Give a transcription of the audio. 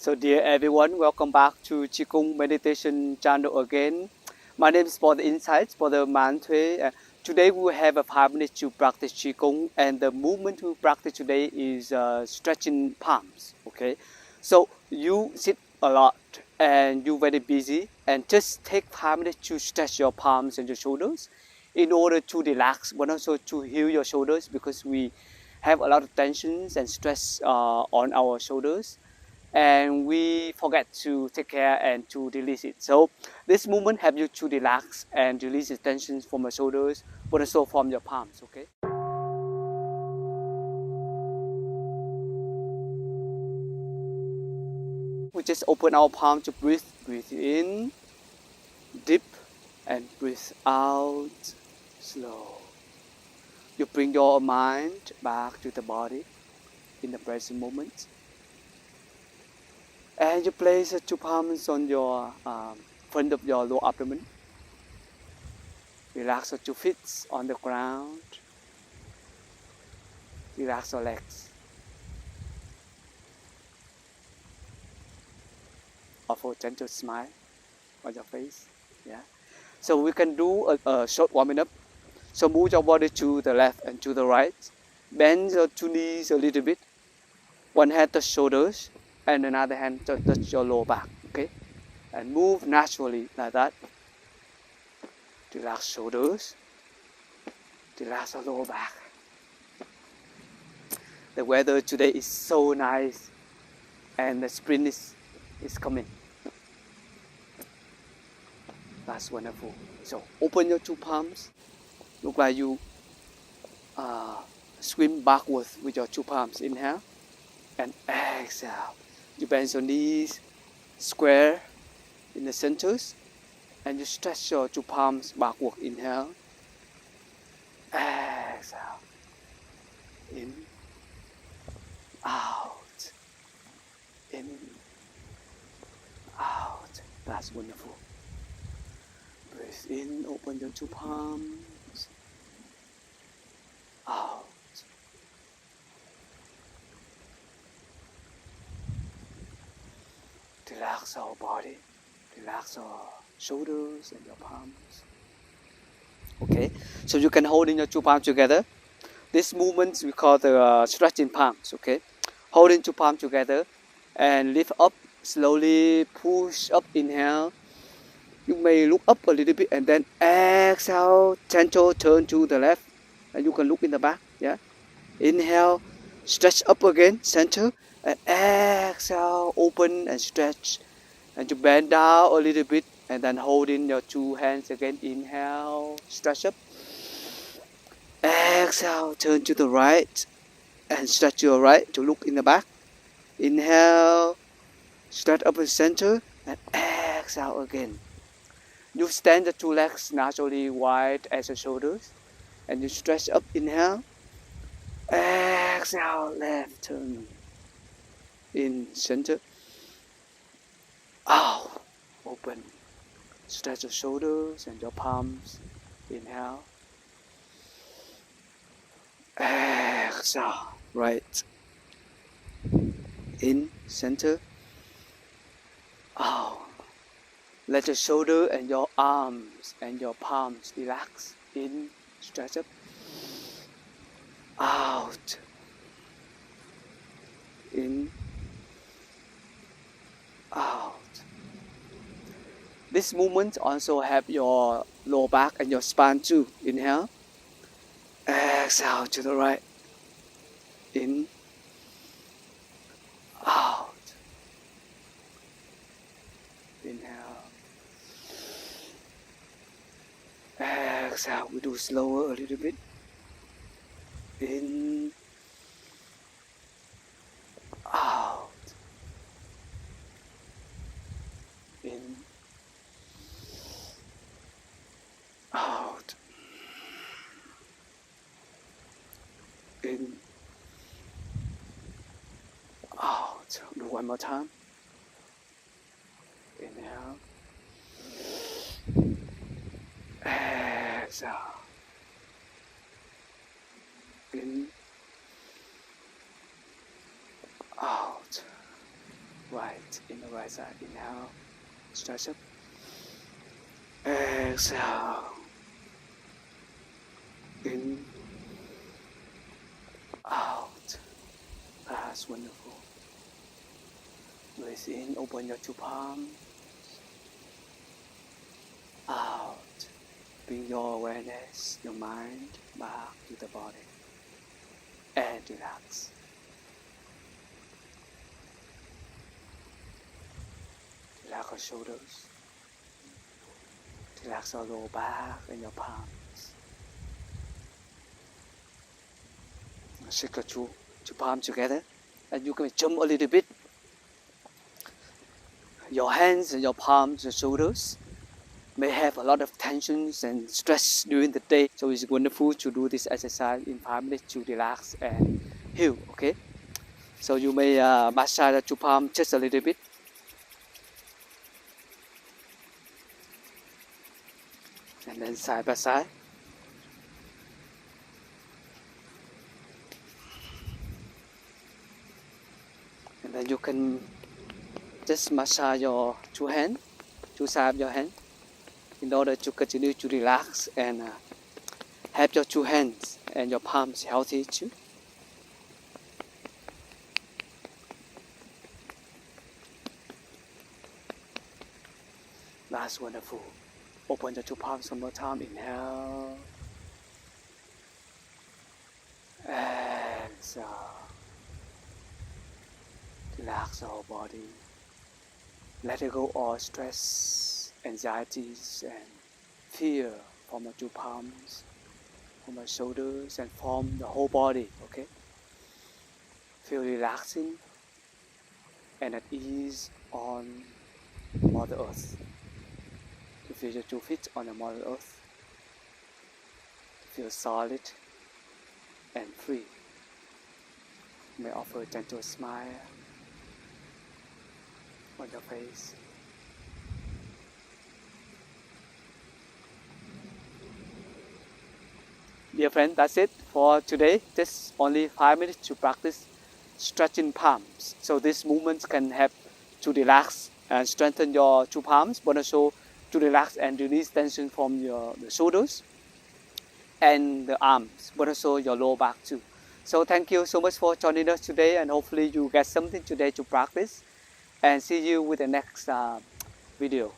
So dear everyone, welcome back to Qigong Meditation channel again. My name is for the insights for the Man Tue. Today we will have a 5 minutes to practice Qigong, and the movement we practice today is stretching palms. Okay, so you sit a lot and you're very busy, and just take 5 minutes to stretch your palms and your shoulders in order to relax, but also to heal your shoulders because we have a lot of tensions and stress on our shoulders, and we forget to take care and to release it. So this movement helps you to relax and release the tensions from your shoulders, but also from your palms. Okay. We just open our palm to breathe. Breathe in, deep, and breathe out, slow. You bring your mind back to the body in the present moment. And you place the 2 palms on your front of your lower abdomen. Relax your 2 feet on the ground. Relax your legs. Offer a gentle smile on your face. Yeah. So we can do a short warming up. So move your body to the left and to the right. Bend your 2 knees a little bit. One hand touch shoulders and another hand touch your lower back. Okay. And move naturally like that. Relax shoulders. Relax your lower back. The weather today is so nice, and the spring is coming. That's wonderful. So open your 2 palms. Look like you swim backwards with your 2 palms. Inhale and exhale. You bend your knees square in the centers, and you stretch your 2 palms backward. Inhale, exhale, in, out, in, out. That's wonderful. Breathe in, open your 2 palms, out. Relax our body, relax our shoulders and your palms. Okay, so you can hold in your 2 palms together. This movement we call the stretching palms. Okay, holding 2 palms together and lift up slowly, push up, inhale. You may look up a little bit and then exhale, gentle turn to the left, and you can look in the back. Yeah, inhale, stretch up again, center, and exhale, open and stretch, and you bend down a little bit and then hold in your 2 hands again. Inhale, stretch up, exhale, turn to the right and stretch your right to look in the back. Inhale, stretch up the center, and exhale again. You stand the 2 legs naturally wide as your shoulders, and you stretch up. Inhale, exhale, left turn, in, center, out, open. Stretch your shoulders and your palms. Inhale, exhale, right, in, center, out. Let your shoulder and your arms and your palms relax. In, stretch up, out, in, out. This movement also help your lower back and your spine too. Inhale, exhale to the right, in, out, inhale, exhale. We do slower a little bit. In, out, in, out, in, out. Do one more time. Inhale, exhale, in, out. Right in the right side. Inhale, stretch up. Exhale. In, out. That's wonderful. Breathe in, open your two palms. Out. Bring your awareness, your mind back to the body. And relax. Relax your shoulders. Relax your lower back and your palms. Shake your two palms together, and you can jump a little bit. Your hands and your palms and shoulders may have a lot of tensions and stress during the day, so it's wonderful to do this exercise in 5 minutes to relax and heal. Okay, so you may massage the two palms just a little bit. And then side by side. And then you can just massage your two hands, two sides of your hand, in order to continue to relax and have your two hands and your palms healthy too. That's wonderful. Open the two palms one more time. Inhale. Exhale. Relax the whole body. Let it go all stress, anxieties, and fear from the two palms, from the shoulders, and from the whole body. Okay? Feel relaxing and at ease on Mother Earth. You feel your 2 feet on the Mother Earth. Feel solid and free. You may offer a gentle smile on your face. Dear friend, that's it for today. Just only 5 minutes to practice stretching palms. So these movements can help to relax and strengthen your two palms, but also to relax and release tension from the shoulders and the arms, but also your lower back too. So thank you so much for joining us today, and hopefully you get something today to practice. And see you with the next video.